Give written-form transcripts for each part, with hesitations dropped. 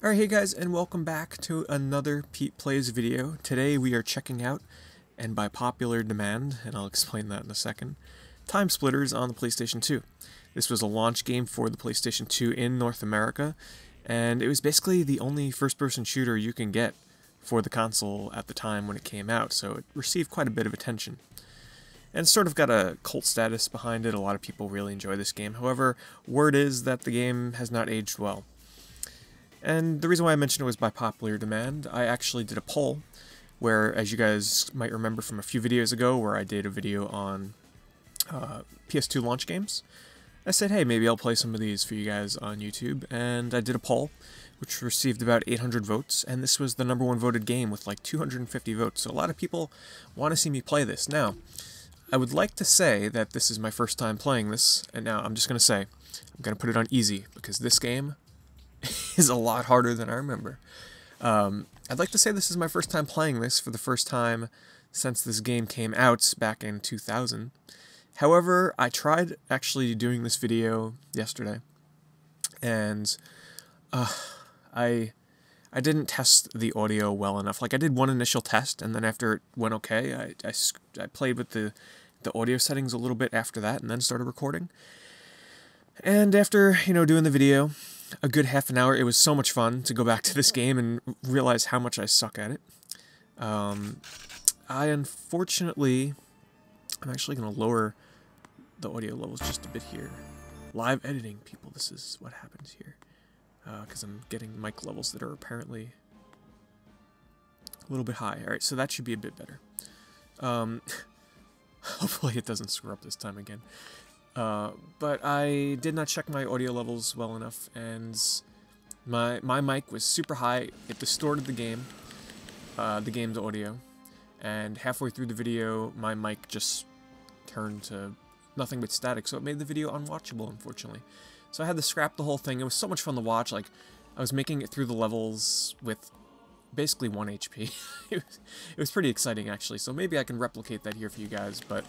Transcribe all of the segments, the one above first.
Alright, hey guys, and welcome back to another Pete Plays video. Today we are checking out, and by popular demand, and I'll explain that in a second, TimeSplitters on the PlayStation 2. This was a launch game for the PlayStation 2 in North America, and it was basically the only first-person shooter you can get for the console at the time when it came out, so it received quite a bit of attention. And it's sort of got a cult status behind it. A lot of people really enjoy this game. However, word is that the game has not aged well. And the reason why I mentioned it was by popular demand. I actually did a poll where, as you guys might remember from a few videos ago, where I did a video on PS2 launch games. I said, hey, maybe I'll play some of these for you guys on YouTube, and I did a poll, which received about 800 votes, and this was the #1 voted game with like 250 votes, so a lot of people want to see me play this. Now, I would like to say that this is my first time playing this, and now I'm just going to say, I'm going to put it on easy, because this game is a lot harder than I remember. I'd like to say this is my first time playing this for the first time since this game came out back in 2000. However, I tried actually doing this video yesterday, and I didn't test the audio well enough. Like, I did one initial test, and then after it went okay, I played with the audio settings a little bit after that, and then started recording. And after, doing the video a good half an hour, it was so much fun to go back to this game and realize how much I suck at it. Unfortunately, I'm actually going to lower the audio levels just a bit here. Live editing, people, this is what happens here. Because I'm getting mic levels that are apparently a little bit high. Alright, so that should be a bit better. Hopefully it doesn't screw up this time again. But I did not check my audio levels well enough, and my mic was super high. It distorted the game's audio, and halfway through the video, my mic just turned to nothing but static, so it made the video unwatchable, unfortunately. So I had to scrap the whole thing. It was so much fun to watch. Like, I was making it through the levels with basically 1 HP. It was pretty exciting, actually, so maybe I can replicate that here for you guys. But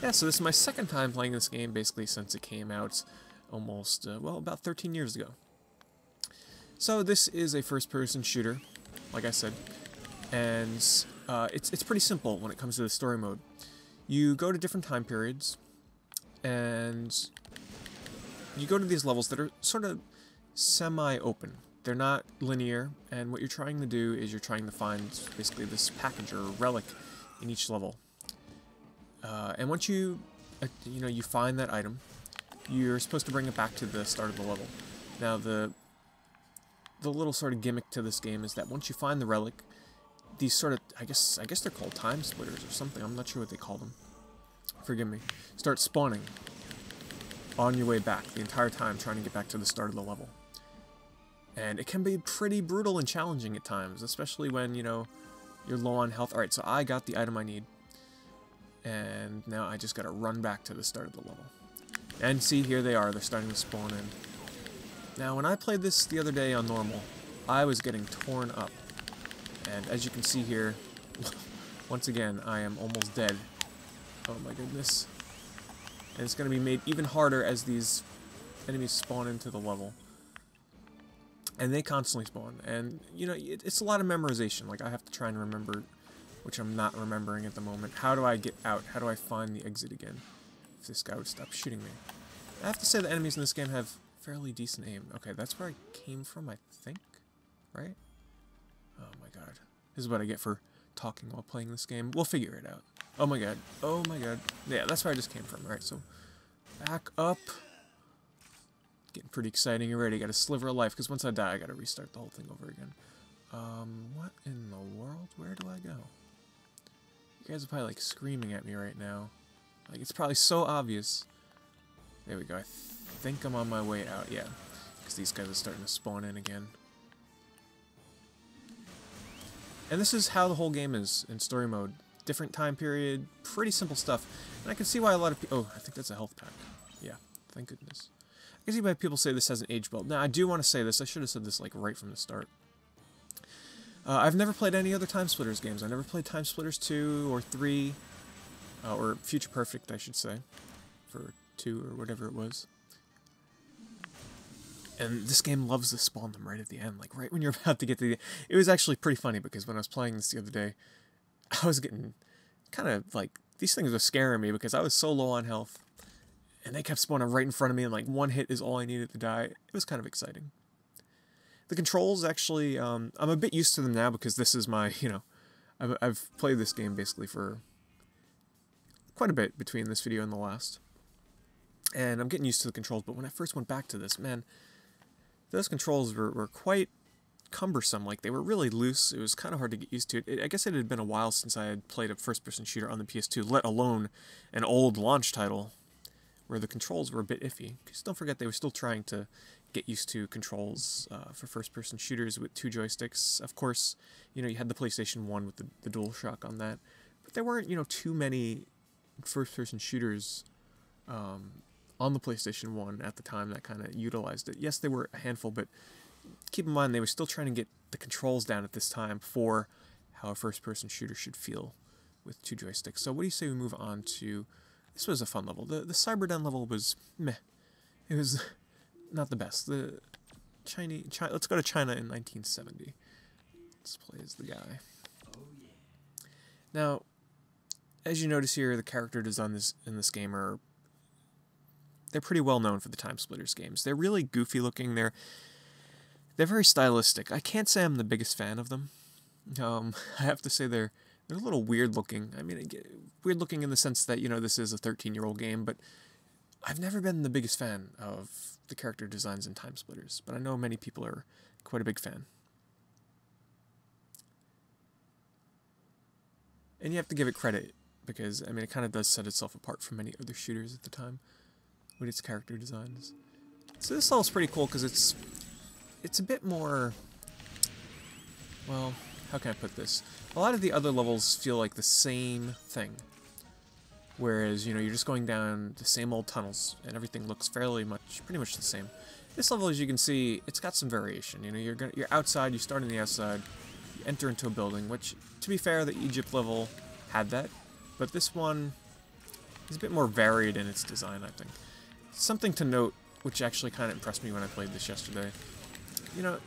yeah, so this is my second time playing this game, basically since it came out almost, well, about 13 years ago. So this is a first-person shooter, like I said, and it's pretty simple when it comes to the story mode. You go to different time periods, and you go to these levels that are sort of semi-open. They're not linear, and what you're trying to do is you're trying to find basically this package or relic in each level. And once you find that item, you're supposed to bring it back to the start of the level. Now, the little sort of gimmick to this game is that once you find the relic, these sort of, I guess they're called time splitters or something. I'm not sure what they call them. Forgive me. Start spawning on your way back the entire time, trying to get back to the start of the level. And it can be pretty brutal and challenging at times, especially when, you're low on health. Alright, so I got the item I need. And now I just gotta run back to the start of the level. And see, here they are. They're starting to spawn in. Now, when I played this the other day on normal, I was getting torn up. And as you can see here, once again, I am almost dead. Oh my goodness. And it's gonna be made even harder as these enemies spawn into the level. And they constantly spawn, and, it's a lot of memorization. Like, I have to try and remember, which I'm not remembering at the moment. How do I get out? How do I find the exit again? If this guy would stop shooting me. I have to say the enemies in this game have fairly decent aim. Okay, that's where I came from, I think, right? Oh my god. This is what I get for talking while playing this game. We'll figure it out. Oh my god. Oh my god. Yeah, that's where I just came from. Alright, so back up. Getting pretty exciting already. Got a sliver of life, because once I die, I gotta restart the whole thing over again. What in the world? Where do I go? You guys are probably, like, screaming at me right now. Like, it's probably so obvious. There we go. I think I'm on my way out. Yeah, because these guys are starting to spawn in again. And this is how the whole game is in story mode. Different time period, pretty simple stuff. And I can see why a lot of people... Oh, I think that's a health pack. Yeah, thank goodness. I can see why people say this hasn't aged well. Now, I do want to say this. I should have said this, like, right from the start. I've never played any other TimeSplitters games. I never played TimeSplitters 2 or 3, or Future Perfect, I should say, for 2 or whatever it was. And this game loves to spawn them right at the end, like right when you're about to get to the... It was actually pretty funny because when I was playing this the other day, I was getting kind of like... These things were scaring me because I was so low on health. And they kept spawning right in front of me and like one hit is all I needed to die. It was kind of exciting. The controls actually, I'm a bit used to them now because this is my, you know... I've played this game basically for quite a bit between this video and the last. And I'm getting used to the controls, but when I first went back to this, man... Those controls were quite cumbersome, like they were really loose. It was kind of hard to get used to. I guess it had been a while since I had played a first-person shooter on the PS2, let alone an old launch title where the controls were a bit iffy. Because don't forget, they were still trying to get used to controls for first-person shooters with 2 joysticks. Of course, you know, you had the PlayStation 1 with the DualShock on that, but there weren't, you know, too many first-person shooters on the PlayStation 1 at the time that kind of utilized it. Yes, there were a handful, but keep in mind they were still trying to get the controls down at this time for how a first-person shooter should feel with 2 joysticks. So what do you say we move on to... This was a fun level. The Cyberden level was meh. It was not the best. The let's go to China in 1970. Let's play as the guy. Now, as you notice here, the character designs in this game are... They're pretty well known for the TimeSplitters games. They're really goofy looking. They're very stylistic. I can't say I'm the biggest fan of them. I have to say they're a little weird looking. I mean, weird looking in the sense that, you know, this is a 13-year-old game, but I've never been the biggest fan of the character designs in TimeSplitters, but I know many people are quite a big fan. And you have to give it credit because, I mean, it kind of does set itself apart from many other shooters at the time with its character designs. So this level's pretty cool because it's a bit more, well, how can I put this? A lot of the other levels feel like the same thing. Whereas, you know, you're just going down the same old tunnels and everything looks pretty much the same. This level, as you can see, it's got some variation. You know, you're outside, you start on the outside, you enter into a building, which, to be fair, the Egypt level had that. But this one is a bit more varied in its design, I think. Something to note, which actually kind of impressed me when I played this yesterday. You know,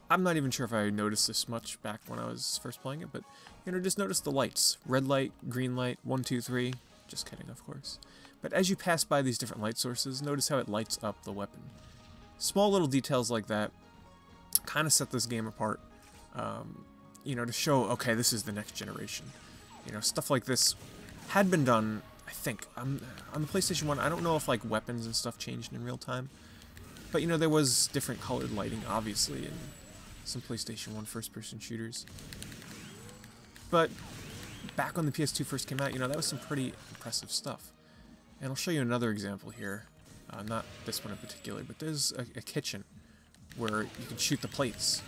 I'm not even sure if I noticed this much back when I was first playing it, but, you know, just notice the lights. Red light, green light, 1, 2, 3. Just kidding, of course. But as you pass by these different light sources, notice how it lights up the weapon. Small little details like that kind of set this game apart, you know, to show, okay, this is the next generation. You know, stuff like this had been done... I think, on the PlayStation 1, I don't know if, like, weapons and stuff changed in real time. But, you know, there was different colored lighting, obviously, in some PlayStation 1 first-person shooters. But, back when the PS2 first came out, you know, that was some pretty impressive stuff. And I'll show you another example here. Not this one in particular, but there's a kitchen where you can shoot the plates.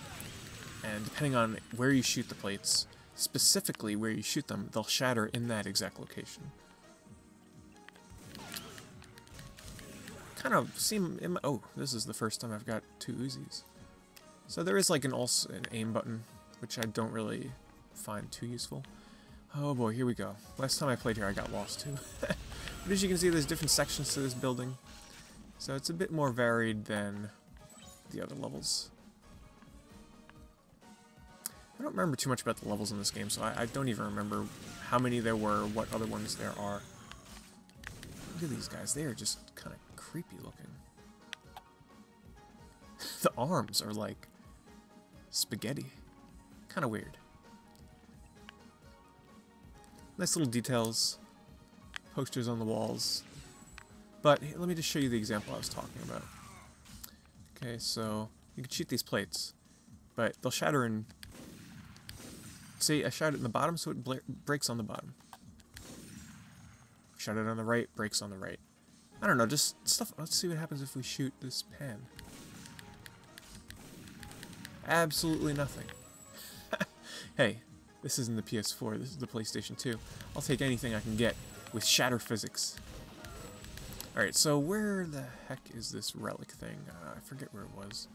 And depending on where you shoot the plates, specifically where you shoot them, they'll shatter in that exact location. Kind of seem... Oh, this is the first time I've got 2 Uzis. So there is like an aim button, which I don't really find too useful. Oh boy, here we go. Last time I played here I got lost too. But as you can see, there's different sections to this building. So it's a bit more varied than the other levels. I don't remember too much about the levels in this game, so I don't even remember how many there were, what other ones there are. Look at these guys, they are just kind of creepy looking. The arms are like spaghetti. Kind of weird. Nice little details. Posters on the walls. But let me just show you the example I was talking about. Okay, so you can shoot these plates, but they'll shatter in... See, I shot it in the bottom, so it breaks on the bottom. Shot it on the right, breaks on the right. I don't know, just stuff. Let's see what happens if we shoot this pan. Absolutely nothing. Hey, this isn't the PS4, this is the PlayStation 2. I'll take anything I can get with shatter physics. Alright, so where the heck is this relic thing? I forget where it was.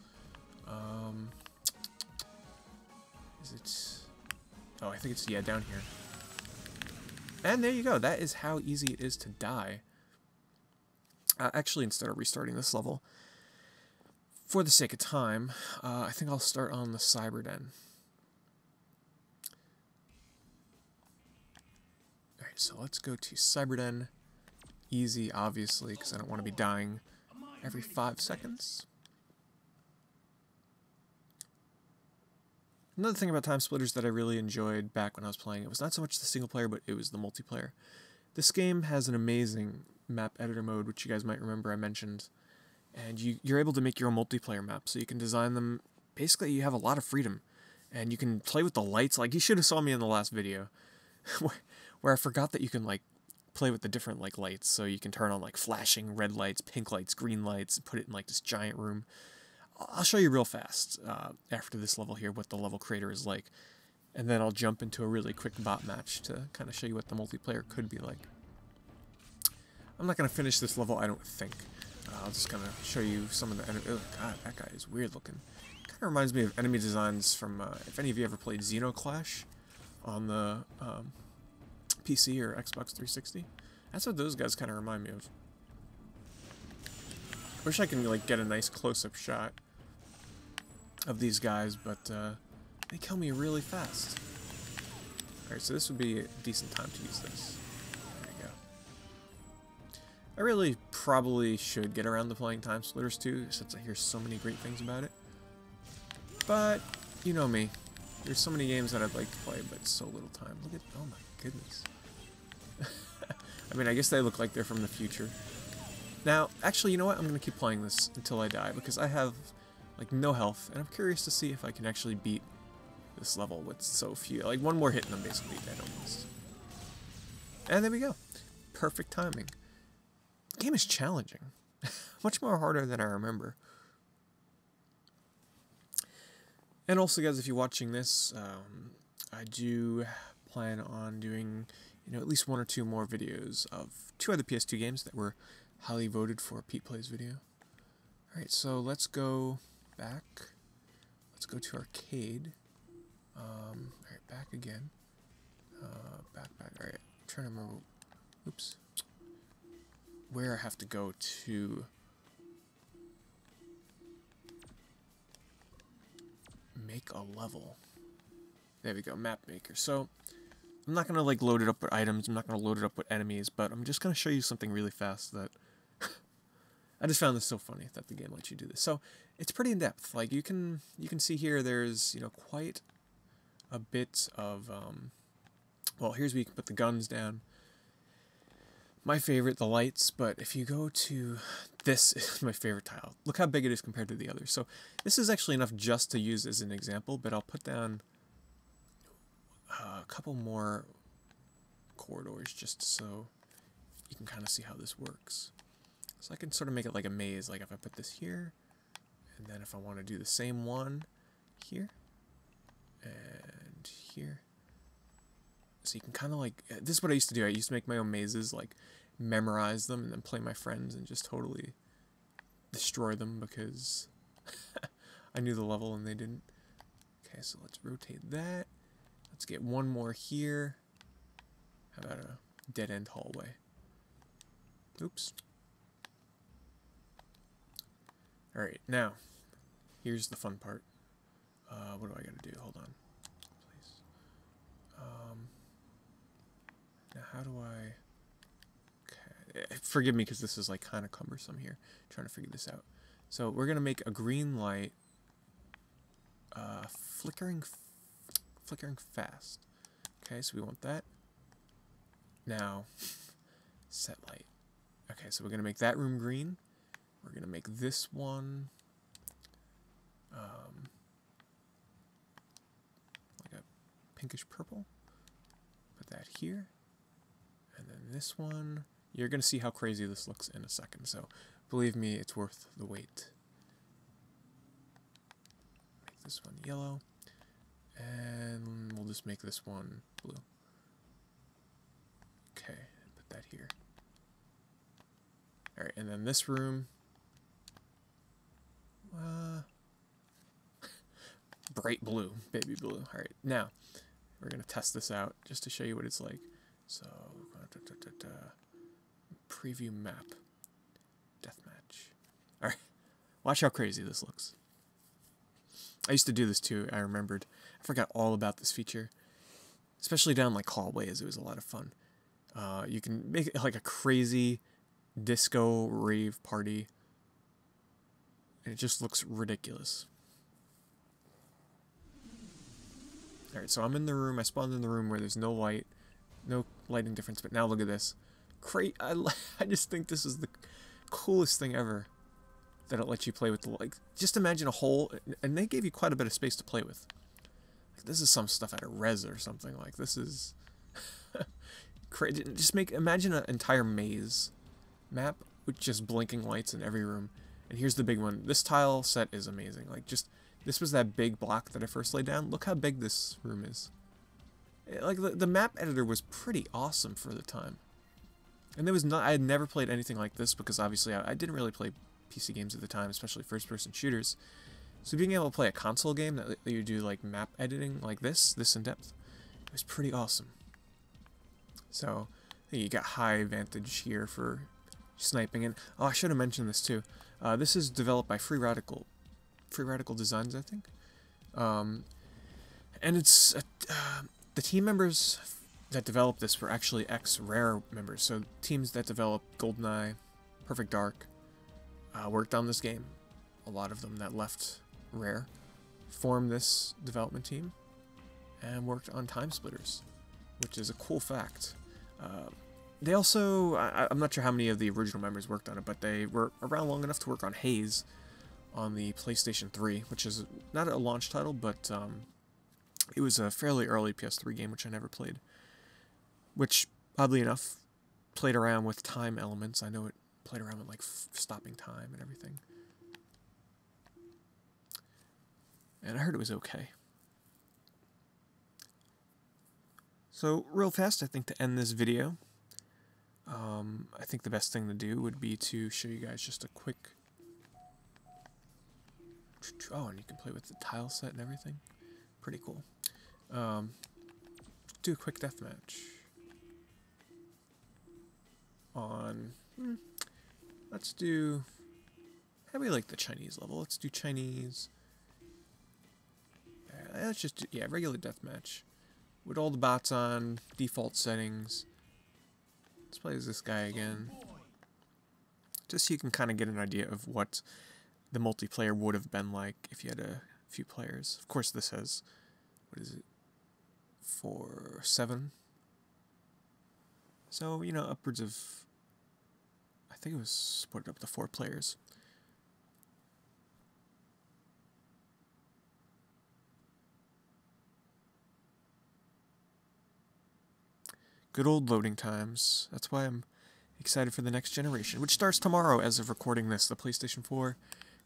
Is it... Oh, I think it's, yeah, down here. And there you go, that is how easy it is to die. Actually, instead of restarting this level, for the sake of time, I think I'll start on the Cyberden. Alright, so let's go to Cyberden. Easy, obviously, because I don't want to be dying every 5 seconds. Another thing about TimeSplitters that I really enjoyed back when I was playing, it was not so much the single player, but it was the multiplayer. This game has an amazing map editor mode, which you guys might remember I mentioned, and you're able to make your own multiplayer maps, so you can design them. Basically, you have a lot of freedom, and you can play with the lights. Like, you should have saw me in the last video, where I forgot that you can, like, play with the different, like, lights, so you can turn on, like, flashing red lights, pink lights, green lights, and put it in, like, this giant room. I'll show you real fast after this level here what the level creator is like, and then I'll jump into a really quick bot match to kind of show you what the multiplayer could be like. I'm not going to finish this level, I don't think. I'll just kind of show you some of the enemy. Oh god, that guy is weird looking. Kind of reminds me of enemy designs from, if any of you ever played Xenoclash on the PC or Xbox 360. That's what those guys kind of remind me of. Wish I can, like, get a nice close-up shot of these guys, but they kill me really fast. Alright, so this would be a decent time to use this. There we go. I really probably should get around to playing TimeSplitters 2, since I hear so many great things about it. But, you know me. There's so many games that I'd like to play, but so little time. Look at, oh my goodness. I mean, I guess they look like they're from the future. Now, actually, you know what? I'm going to keep playing this until I die, because I have, like, no health, and I'm curious to see if I can actually beat this level with so few. Like, one more hit and I'm basically dead almost. And there we go. Perfect timing. The game is challenging. Much more harder than I remember. And also, guys, if you're watching this, I do plan on doing, you know, at least 1 or 2 more videos of 2 other PS2 games that were highly voted for a Pete Plays video. Alright, so let's go back. Let's go to arcade. Alright, back again. Back. Alright, I'm trying to remember. Oops. Where I have to go to make a level. There we go, map maker. So, I'm not going to, like, load it up with items, I'm not going to load it up with enemies, but I'm just going to show you something really fast that I just found this so funny that the game lets you do this. So, it's pretty in-depth. Like, you can see here there's, you know, quite a bit of, well, here's where you can put the guns down. My favorite, the lights, but if you go to, this is my favorite tile. Look how big it is compared to the others. So, this is actually enough just to use as an example, but I'll put down a couple more corridors just so you can kind of see how this works. So I can sort of make it like a maze, like if I put this here, and then if I want to do the same one here, and here. So you can kind of like, this is what I used to do. I used to make my own mazes, like memorize them, and then play my friends and just totally destroy them because I knew the level and they didn't. Okay, so let's rotate that. Let's get one more here. How about a dead-end hallway? Oops. Alright, now, here's the fun part. What do I gotta do? Hold on, please. Now how do I... Okay, forgive me because this is like kind of cumbersome here. I'm trying to figure this out. So we're gonna make a green light flickering fast. Okay, so we want that. Now, set light. Okay, so we're gonna make that room green. We're gonna make this one like a pinkish purple. Put that here. And then this one, you're gonna see how crazy this looks in a second, so believe me, it's worth the wait. Make this one yellow. And we'll just make this one blue. Okay, put that here. Alright, and then this room, bright blue, baby blue. Alright, now, we're going to test this out just to show you what it's like. So, preview map, deathmatch. Alright, Watch how crazy this looks. I used to do this too, I remembered. I forgot all about this feature. Especially down like hallways, it was a lot of fun. You can make it like a crazy disco rave party. And it just looks ridiculous. Alright, so I'm in the room. I spawned in the room where there's no light. No lighting difference, but now look at this. I just think this is the coolest thing ever. That it lets you play with the light. Just imagine a hole, and they gave you quite a bit of space to play with. Like, this is some stuff out of Res or something. Like, this is crazy. Just imagine an entire maze map with just blinking lights in every room. And here's the big one. This tile set is amazing. Like, this was that big block that I first laid down. Look how big this room is. Like, the map editor was pretty awesome for the time. And I had never played anything like this because obviously I didn't really play PC games at the time, especially first-person shooters. So being able to play a console game that you do like map editing like this in depth, it was pretty awesome. So I think you got high advantage here for sniping. And oh, I should have mentioned this too. This is developed by Free Radical Designs, I think. And it's the team members that developed this were actually ex-Rare members. So teams that developed GoldenEye, Perfect Dark, worked on this game. A lot of them that left Rare formed this development team and worked on TimeSplitters, which is a cool fact. They also, I'm not sure how many of the original members worked on it, but they were around long enough to work on Haze on the PlayStation 3, which is not a launch title, but it was a fairly early PS3 game, which I never played. Which, oddly enough, played around with time elements. I know it played around with like stopping time and everything. And I heard it was okay. So, real fast, I think to end this video, I think the best thing to do would be to show you guys just a quick... Oh, and you can play with the tile set and everything. Pretty cool. Do a quick deathmatch. On... Let's do... How do we like the Chinese level? Let's do Chinese... let's just do, yeah, regular deathmatch. With all the bots on, default settings. Let's play as this guy again. Just so you can kind of get an idea of what the multiplayer would have been like if you had a few players. Of course this has, what is it, 7? So, you know, upwards of, I think it was supported up to 4 players. Good old loading times. That's why I'm excited for the next generation, which starts tomorrow as of recording this. The PlayStation 4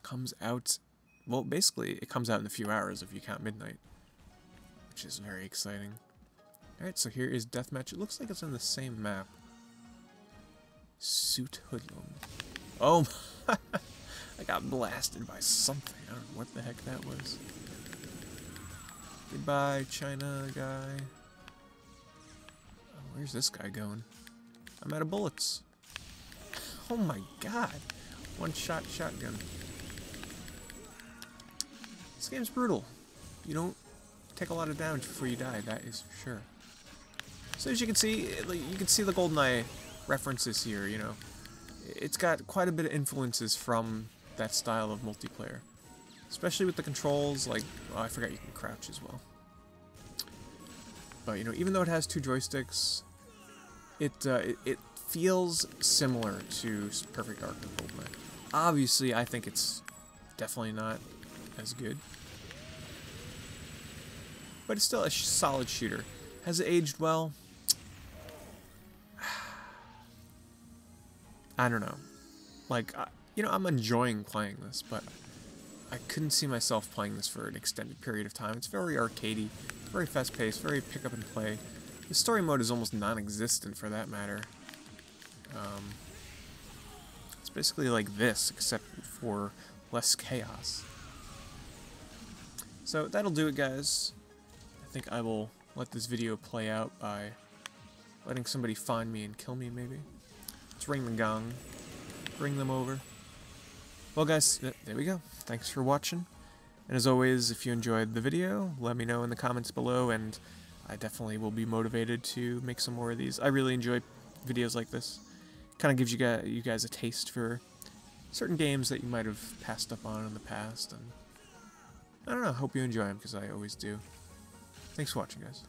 comes out, well, basically, it comes out in a few hours if you count midnight, which is very exciting. Alright, so here is Deathmatch. It looks like it's on the same map. Suit Hoodlum. Oh, I got blasted by something. I don't know what the heck that was. Goodbye, China guy. Where's this guy going? I'm out of bullets. Oh my god. One-shot shotgun. This game's brutal. You don't take a lot of damage before you die, that is for sure. So as you can see, you can see the GoldenEye references here, you know. It's got quite a bit of influences from that style of multiplayer. Especially with the controls, like, oh, I forgot you can crouch as well. But, you know, even though it has 2 joysticks, it feels similar to Perfect Dark and GoldenEye. Obviously, I think it's definitely not as good. But it's still a solid shooter. Has it aged well? I don't know. Like, you know, I'm enjoying playing this, but I couldn't see myself playing this for an extended period of time. It's very arcadey, very fast-paced, very pick-up-and-play. The story mode is almost non-existent for that matter. It's basically like this, except for less chaos. So that'll do it, guys. I think I will let this video play out by letting somebody find me and kill me, maybe. Let's ring the gong. Bring them over. Well, guys, there we go. Thanks for watching. And as always, if you enjoyed the video, let me know in the comments below, and I definitely will be motivated to make some more of these. I really enjoy videos like this. Kind of gives you guys a taste for certain games that you might have passed up on in the past, and I don't know, hope you enjoy them, because I always do. Thanks for watching, guys.